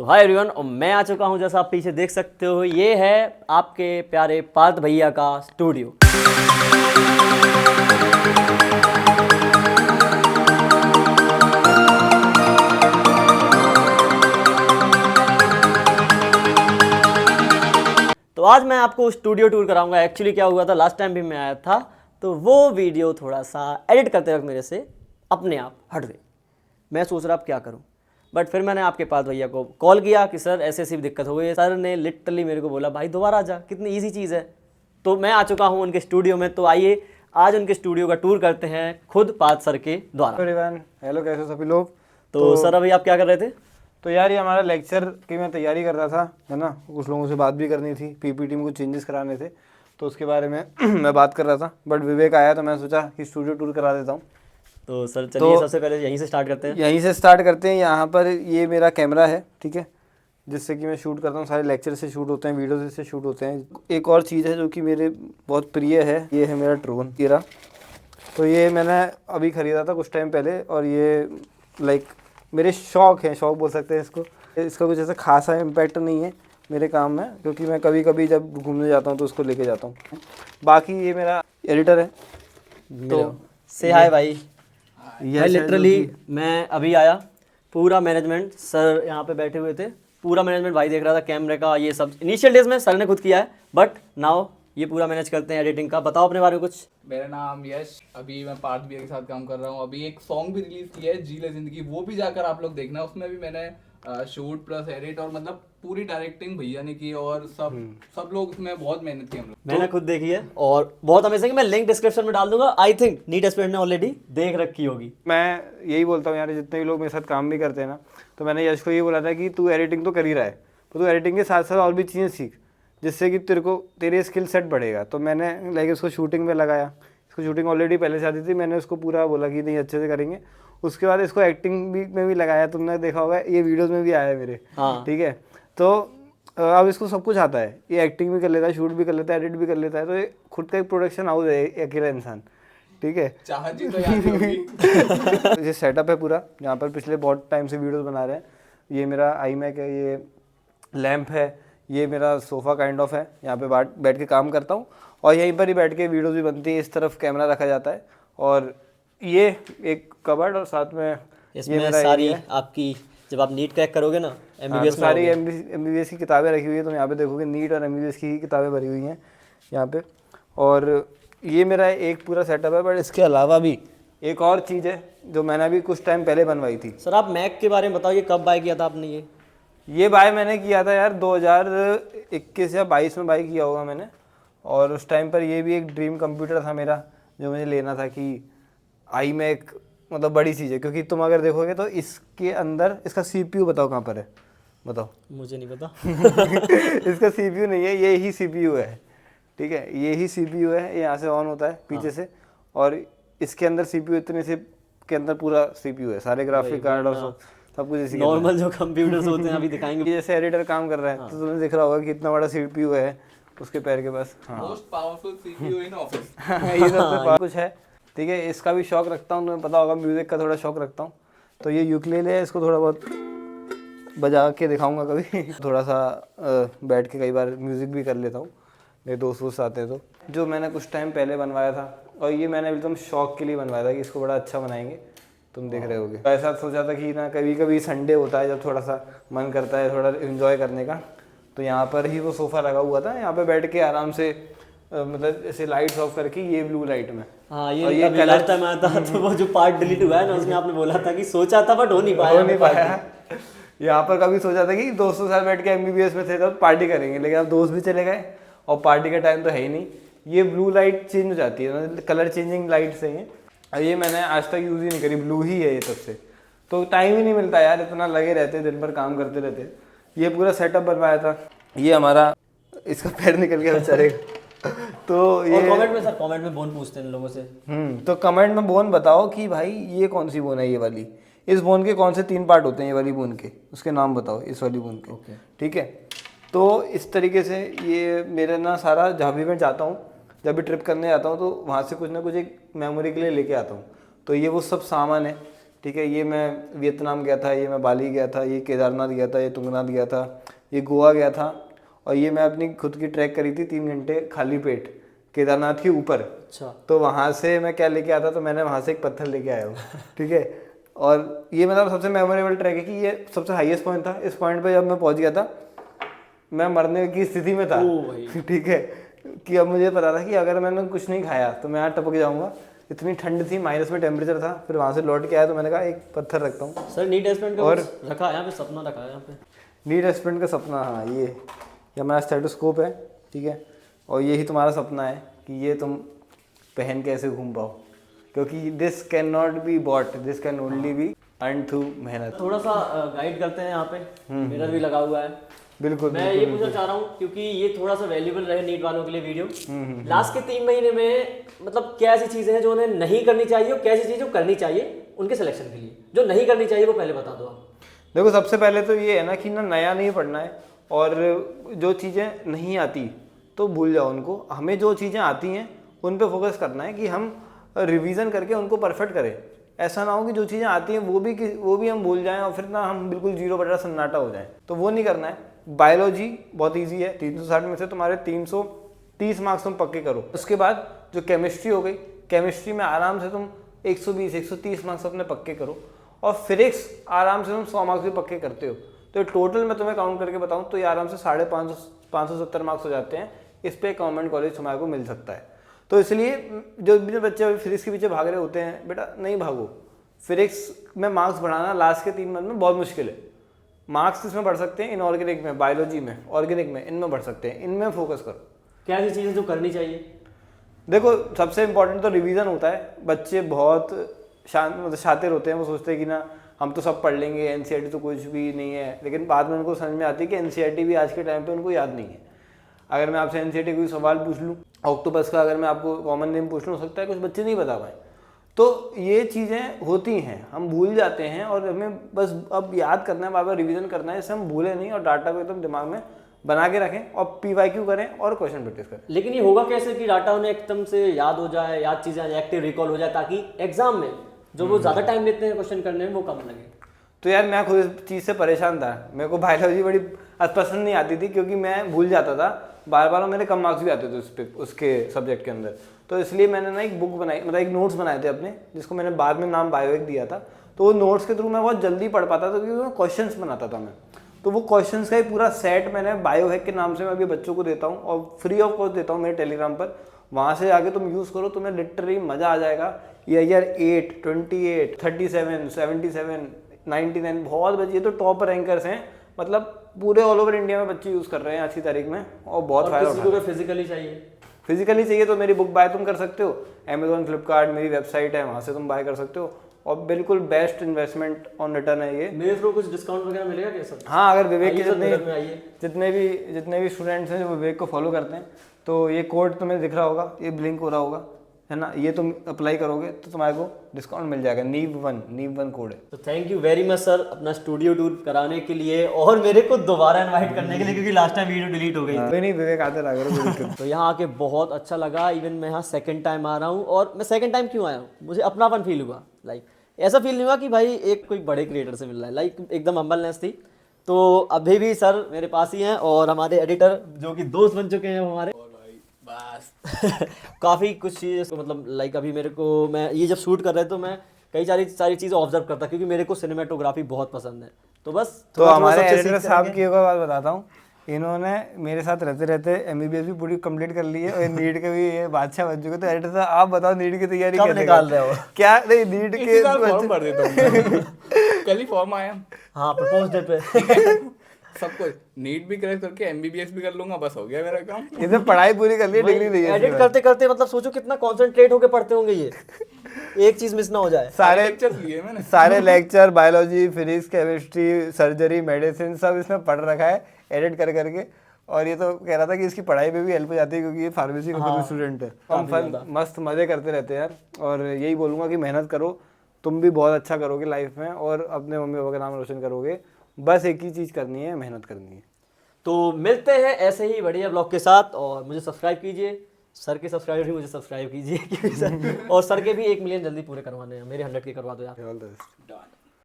तो hi everyone, और मैं आ चुका हूं, जैसा आप पीछे देख सकते हो, ये है आपके प्यारे पार्थ भैया का स्टूडियो। तो आज मैं आपको स्टूडियो टूर कराऊंगा। एक्चुअली क्या हुआ था, लास्ट टाइम भी मैं आया था तो वो वीडियो थोड़ा सा एडिट करते वक्त मेरे से अपने आप हट गई। मैं सोच रहा अब क्या करूं, बट फिर मैंने आपके पास भैया को कॉल किया कि सर ऐसे ऐसी दिक्कत हो गई है। सर ने लिटरली मेरे को बोला भाई दोबारा आ जा, कितनी ईजी चीज़ है। तो मैं आ चुका हूं उनके स्टूडियो में। तो आइए आज उनके स्टूडियो का टूर करते हैं खुद पार्थ सर के द्वारा। हेलो, कैसे सभी लोग। तो सर अभी आप क्या कर रहे थे? तो यार ये हमारा लेक्चर की मैं तैयारी कर रहा था, है ना। कुछ लोगों से बात भी करनी थी, पीपीटी में कुछ चेंजेस कराने थे, तो उसके बारे में मैं बात कर रहा था। बट विवेक आया तो मैं सोचा कि स्टूडियो टूर करा देता हूँ। तो सर चलिए सबसे पहले यहीं से स्टार्ट करते हैं। यहीं से स्टार्ट करते हैं। यहाँ पर ये मेरा कैमरा है, ठीक है, जिससे कि मैं शूट करता हूँ। सारे लेक्चर से शूट होते हैं, वीडियो से शूट होते हैं। एक और चीज़ है जो कि मेरे बहुत प्रिय है, ये है मेरा ड्रोन तेरा। तो ये मैंने अभी ख़रीदा था कुछ टाइम पहले, और ये लाइक मेरे शौक़ हैं, शौक़ बोल सकते हैं इसको। इसका कुछ ऐसा खासा इम्पैक्ट नहीं है मेरे काम में, क्योंकि मैं कभी कभी जब घूमने जाता हूँ तो उसको लेके जाता हूँ। बाकी ये मेरा एडिटर है। तो से हाय भाई। भाई लिटरली मैं अभी आया, पूरा मैनेजमेंट सर यहाँ पे बैठे हुए थे, पूरा मैनेजमेंट भाई देख रहा था कैमरे का, ये सब इनिशियल डेज में सर ने खुद किया है, बट नाउ ये पूरा मैनेज करते हैं एडिटिंग का। बताओ अपने बारे में कुछ। मेरा नाम यश, अभी मैं पार्थ भैया के साथ काम कर रहा हूँ। अभी एक सॉन्ग भी रिलीज किया है, जी ले जिंदगी, वो भी जाकर आप लोग देखना। उसमें भी मैंने शूट प्लस एडिट और मतलब पूरी डायरेक्टिंग भैया ने की, और सब लोग उसमें बहुत मेहनत की हम लोग। मैंने खुद देखी है और बहुत अमेजिंग है। मैं लिंक डिस्क्रिप्शन में डाल दूंगा। आई थिंक नीट एस्पिरेंट ने ऑलरेडी देख रखी होगी। मैं यही बोलता हूँ यार, जितने भी लोग मेरे साथ काम भी करते हैं ना, तो मैंने यश को ये बोला था कि तू एडिटिंग तो कर ही रहा है, तो तू एडिटिंग के साथ साथ और भी चीज़ें सीख, जिससे कि तेरे स्किल सेट बढ़ेगा। तो मैंने लाइक उसको शूटिंग में लगाया। इसको शूटिंग ऑलरेडी पहले से आती थी, मैंने उसको पूरा बोला कि नहीं अच्छे से करेंगे। उसके बाद इसको एक्टिंग में भी लगाया, तुमने देखा होगा, ये वीडियोज़ में भी आया है मेरे। हाँ। ठीक है, तो अब इसको सब कुछ आता है, ये एक्टिंग भी कर लेता है, शूट भी कर लेता है, एडिट भी कर लेता है। तो ये खुद का एक प्रोडक्शन हाउस है अकेला इंसान, ठीक है। चाहत ही तो याद होगी। ये सेटअप है पूरा, यहाँ पर पिछले बहुत टाइम से वीडियोस बना रहे हैं। ये मेरा iMac है, ये लैंप है, ये मेरा सोफ़ा काइंड ऑफ है, यहाँ पे बैठ के काम करता हूँ, और यहीं पर ही बैठ के वीडियोस भी बनती है। इस तरफ कैमरा रखा जाता है, और ये एक कबर्ड, और साथ में इसमें सारी आपकी, जब आप नीट क्रैक करोगे ना एमबीबीएस में, सारी एमबीबीएस की किताबें रखी हुई है। तो यहाँ पे देखोगे नीट और एमबीबीएस की किताबें भरी हुई हैं यहाँ पे। और ये मेरा एक पूरा सेटअप है। बट इसके अलावा भी एक और चीज़ है जो मैंने अभी कुछ टाइम पहले बनवाई थी। सर आप मैक के बारे में बताओ, ये कब बाय किया था आपने? ये बाय मैंने किया था यार 2021 या 22 में बाय किया होगा मैंने। और उस टाइम पर ये भी एक ड्रीम कंप्यूटर था मेरा, जो मुझे लेना था कि iMac मतलब बड़ी चीज़ है। क्योंकि तुम अगर देखोगे तो इसके अंदर इसका CPU बताओ कहाँ पर है, बताओ। मुझे नहीं पता। इसका CPU नहीं है, ये ही CPU है, ठीक है। ये ही CPU है, ये यहाँ से ऑन होता है पीछे से, और इसके अंदर CPU इतने से के अंदर पूरा CPU है, सारे ग्राफिक कार्ड और सब कुछ इसी नॉर्मल जो कंप्यूटर्स होते हैं अभी दिखाएंगे। जैसे एडिटर काम कर रहा है, तो तुमने देख रहा होगा कि इतना बड़ा CPU है उसके पैर के पास। Most powerful CPU in office. ये सब कुछ है, ठीक है। इसका भी शौक रखता हूँ, तुम्हें पता होगा, म्यूजिक का थोड़ा शौक रखता हूँ। तो ये यूकेलेले है, इसको थोड़ा बहुत बजा के दिखाऊंगा कभी। थोड़ा सा बैठ के कई बार म्यूजिक भी कर लेता हूँ, मेरे दोस्त आते हैं तो। जो मैंने कुछ टाइम पहले बनवाया था, और ये मैंने एकदम शौक के लिए बनवाया था कि इसको बड़ा अच्छा बनाएंगे, तुम देख रहे होगे। ऐसा सोचा था कि ना कभी कभी संडे होता है जब थोड़ा सा मन करता है थोड़ा एंजॉय करने का, तो यहाँ पर ही वो सोफ़ा लगा हुआ था, यहाँ पे बैठ के आराम से मतलब ऐसे लाइट्स ऑफ करके, ये ब्लू लाइट में। हाँ, ये कलर टाइम आया था, तो वो जो पार्ट डिलीट हुआ है ना, उसमें आपने बोला था कि सोचा था बट हो नहीं पाया। यहाँ पर कभी सोचा था कि दोस्तों के साथ बैठ के एमबीबीएस में थे तो पार्टी करेंगे, लेकिन अब दोस्त भी चले गए और पार्टी का टाइम तो है ही नहीं। ये ब्लू लाइट चेंज हो जाती है, मतलब कलर चेंजिंग लाइट से ही। और ये मैंने आज तक यूज़ ही नहीं करी, ब्लू ही है ये तब से। तो टाइम ही नहीं मिलता यार, इतना लगे रहते, दिन भर काम करते रहते। ये पूरा सेटअप बनवाया था। ये हमारा, इसका पैर निकल गया बेचारे का। तो ये कमेंट में बोन पूछते हैं लोगों से। तो कमेंट में बोन बताओ कि भाई ये कौन सी बोन है, ये वाली, इस बोन के कौन से 3 पार्ट होते हैं ये वाली बोन के, उसके नाम बताओ इस वाली बोन के। ठीक है, तो इस तरीके से ये मेरा ना सारा, जहाँ भी मैं जाता हूँ, जब भी ट्रिप करने जाता हूँ, तो वहाँ से कुछ ना कुछ एक मेमोरी के लिए लेके आता हूँ। तो ये वो सब सामान है ठीक है। ये मैं वियतनाम गया था, ये मैं बाली गया था, ये केदारनाथ गया था, ये तुंगनाथ गया था, ये गोवा गया था, और ये मैं अपनी खुद की ट्रैक करी थी 3 घंटे खाली पेट केदारनाथ के ऊपर। अच्छा। तो वहाँ से मैं क्या लेके आता, तो मैंने वहाँ से एक पत्थर लेके आया हूँ ठीक है। और ये मतलब सबसे मेमोरेबल ट्रैक है कि ये सबसे हाईएस्ट पॉइंट था। इस पॉइंट पे जब मैं पहुँच गया था, मैं मरने की स्थिति में था ठीक है, कि अब मुझे पता था कि अगर मैंने कुछ नहीं खाया तो मैं यहाँ टपक जाऊँगा। इतनी ठंड थी, माइनस में टेम्परेचर था। फिर वहाँ से लौट के आया तो मैंने कहा एक पत्थर रखता हूँ। सर नीड एस्पेंट का और रखा है यहाँ पे, सपना रखा है यहाँ पे। नीड एस्पेंट का सपना, हाँ ये हमारा स्टेटोस्कोप है, ठीक है। और यही तुम्हारा सपना है कि ये तुम पहन के ऐसे घूम पाओ, क्योंकि this can not be bought, this can only be earn through मेहनत। थोड़ा सा गाइड करते हैं यहाँ पे, मिरर भी लगा हुआ है। बिल्कुल। मैं ये पूछना चाह रहा हूँ क्योंकि ये थोड़ा सा वैल्यूबल रहे नीट वालों के लिए वीडियो। लास्ट के 3 महीने में मतलब क्या ऐसी चीजें हैं जो उन्हें नहीं करनी चाहिए और क्या ऐसी चीजें जो करनी चाहिए उनके सिलेक्शन के लिए? जो नहीं करनी चाहिए वो पहले बता दो आप। देखो सबसे पहले तो ये है ना कि ना नया नहीं पढ़ना है, और जो चीज़ें नहीं आती तो भूल जाओ उनको। हमें जो चीज़ें आती हैं उन पे फोकस करना है कि हम रिवीजन करके उनको परफेक्ट करें। ऐसा ना हो कि जो चीज़ें आती हैं वो भी हम भूल जाएं और फिर ना हम बिल्कुल जीरो बटा सन्नाटा हो जाएं, तो वो नहीं करना है। बायोलॉजी बहुत इजी है, 360 में से तुम्हारे 330 मार्क्स तुम पक्के करो। उसके बाद जो केमिस्ट्री हो गई, केमिस्ट्री में आराम से तुम 120-130 मार्क्स अपने पक्के करो, और फिजिक्स आराम से तुम 100 मार्क्स भी पक्के करते हो। तो टोटल मैं तुम्हें काउंट करके बताऊं तो ये आराम से 570 मार्क्स हो जाते हैं। इस पे गवर्नमेंट कॉलेज तुम्हारे को मिल सकता है। तो इसलिए जो भी बच्चे फिजिक्स के पीछे भाग रहे होते हैं, बेटा नहीं भागो। फिजिक्स में मार्क्स बढ़ाना लास्ट के 3 मंथ में बहुत मुश्किल है। मार्क्स इसमें बढ़ सकते हैं इनऑर्गेनिक में, बायोलॉजी में, ऑर्गेनिक में, इनमें बढ़ सकते हैं। इनमें फोकस करो। क्या ऐसी चीजें जो करनी चाहिए? देखो सबसे इंपॉर्टेंट तो रिवीजन होता है। बच्चे बहुत मतलब शातिर होते हैं, वो सोचते हैं कि ना हम तो सब पढ़ लेंगे, एनसीईआरटी तो कुछ भी नहीं है, लेकिन बाद में उनको समझ में आती है कि एनसीईआरटी भी आज के टाइम पे उनको याद नहीं है। अगर मैं आपसे एनसीईआरटी कोई सवाल पूछ लूँ, ऑक्टोपस का अगर मैं आपको कॉमन नेम पूछ लूँ, हो सकता है कुछ बच्चे नहीं बता पाए। तो ये चीज़ें होती हैं, हम भूल जाते हैं, और हमें बस अब याद करना है, बार बार रिविजन करना है, इससे हम भूलें नहीं और डाटा को एकदम दिमाग में बना के रखें और पीवाईक्यू करें और क्वेश्चन प्रैक्टिस करें। लेकिन ये होगा कैसे कि डाटा उन्हें एकदम से याद हो जाए, याद चीजें एक्टिव रिकॉल हो जाए, ताकि एग्जाम में जो वो ज्यादा टाइम लेते हैं क्वेश्चन करने में वो कम लगे? तो यार मैं खुद इस चीज़ से परेशान था। मेरे को बायोलॉजी बड़ी पसंद नहीं आती थी, क्योंकि मैं भूल जाता था बार बार, और मेरे कम मार्क्स भी आते थे उस पे, उसके सब्जेक्ट के अंदर। तो इसलिए मैंने ना एक बुक बनाई, मतलब एक नोट्स बनाए थे अपने, जिसको मैंने बाद में नाम बायोएक दिया था। तो वो नोट्स के थ्रू मैं बहुत जल्दी पढ़ पाता था, क्योंकि मैं क्वेश्चंस बनाता था मैं। तो वो क्वेश्चंस का ही पूरा सेट मैंने बायोहैक के नाम से मैं अभी बच्चों को देता हूँ, और फ्री ऑफ कॉस्ट देता हूँ मेरे टेलीग्राम पर। वहाँ से आके तुम यूज़ करो, तुम्हें लिटरली मज़ा आ जाएगा। ये यार 8, 28, 37, 77, 99 बहुत बच्चे, ये तो टॉप रैंकर्स हैं, मतलब पूरे ऑल ओवर इंडिया में बच्चे यूज़ कर रहे हैं आज की तारीख में, और बहुत फायदा उठा रहे हैं। फिजिकली चाहिए, फिजिकली चाहिए तो मेरी बुक बाय तुम कर सकते हो। अमेजोन, फ्लिपकार्ट, मेरी वेबसाइट है, वहाँ से तुम बाय कर सकते हो, और बिल्कुल बेस्ट इन्वेस्टमेंट ऑन रिटर्न है ये। मेरे थ्रू कुछ डिस्काउंट वगैरह मिलेगा क्या सर? हाँ, अगर विवेक के जितने भी स्टूडेंट्स हैं जो विवेक को फॉलो करते हैं, तो ये कोड तुम्हें दिख रहा होगा, ये ब्लिंक हो रहा होगा, है ना, ये तुम अप्लाई करोगे तो तुम्हारे को डिस्काउंट मिल जाएगा। नीव1 कोड है। तो thank you very much sir अपना स्टूडियो टूर कराने के लिए और मेरे को दोबारा इनवाइट करने के लिए, क्योंकि लास्ट टाइम वीडियो डिलीट हो गई थी। नहीं, विवेक आते रहा करो, कोई दिक्कत नहीं। तो यहाँ आके बहुत अच्छा लगा। इवन मैं यहाँ सेकंड टाइम आ रहा हूँ, और मैं सेकंड टाइम क्यों आया हूँ, मुझे अपनापन फील हुआ। लाइक ऐसा फील नहीं हुआ कि भाई एक कोई बड़े क्रिएटर से मिल रहा है, लाइक एकदम हम्बलनेस थी। तो अभी भी सर मेरे पास ही हैं, और हमारे एडिटर जो कि दोस्त बन चुके हैं हमारे, बस काफ़ी कुछ चीज़ मतलब लाइक अभी मेरे को, मैं ये जब शूट कर रहे तो मैं कई सारी चीज़ें ऑब्जर्व करता, क्योंकि मेरे को सिनेमेटोग्राफी बहुत पसंद है। तो बस तो हमारे एडिटर साहब की एक बात बताता हूँ, इन्होंने मेरे साथ रहते रहते एमबीबीएस भी पूरी कंप्लीट कर ली है, और नीट के भी ये बादशाह बन चुके। तो एडिटर साहब आप बताओ, नीट की तैयारी कब कैसे निकाल रहे हो? क्या नहीं, नीट के फॉर्म भर देता हूँ कल ही फॉर्म आया। हाँ, प्रपोज डे पे सब कुछ नीट भी क्रैक करके एमबीबीएस भी कर लूंगा, बस हो गया मेरा काम। इसे पढ़ाई पूरी कर ली, डिग्री नहीं है। एडिट करते करते मतलब सोचो कितना कंसंट्रेट होके पढ़ते होंगे ये, एक चीज मिस ना हो जाए। सारे लेक्चर लिए मैंने, सारे lecture, biology, physics, chemistry, surgery, medicine सब इसमें पढ़ रखा है एडिट कर करके। और ये तो कह रहा था कि इसकी पढ़ाई पे भी हेल्प हो जाती है, क्योंकि ये फार्मेसी का खुद स्टूडेंट है। हम मस्त मजे करते रहते हैं यार, और यही बोलूँगा कि मेहनत करो, तुम भी बहुत अच्छा करोगे लाइफ में, और अपने मम्मी पापा का नाम रोशन करोगे। बस एक ही चीज़ करनी है, मेहनत करनी है। तो मिलते हैं ऐसे ही बढ़िया ब्लॉग के साथ, और मुझे सब्सक्राइब कीजिए, सर के सब्सक्राइबर भी मुझे सब्सक्राइब कीजिए क्योंकि सर और सर के भी 1 मिलियन जल्दी पूरे करवाने हैं, मेरे 100 के करवा दो यार। All the best. डन।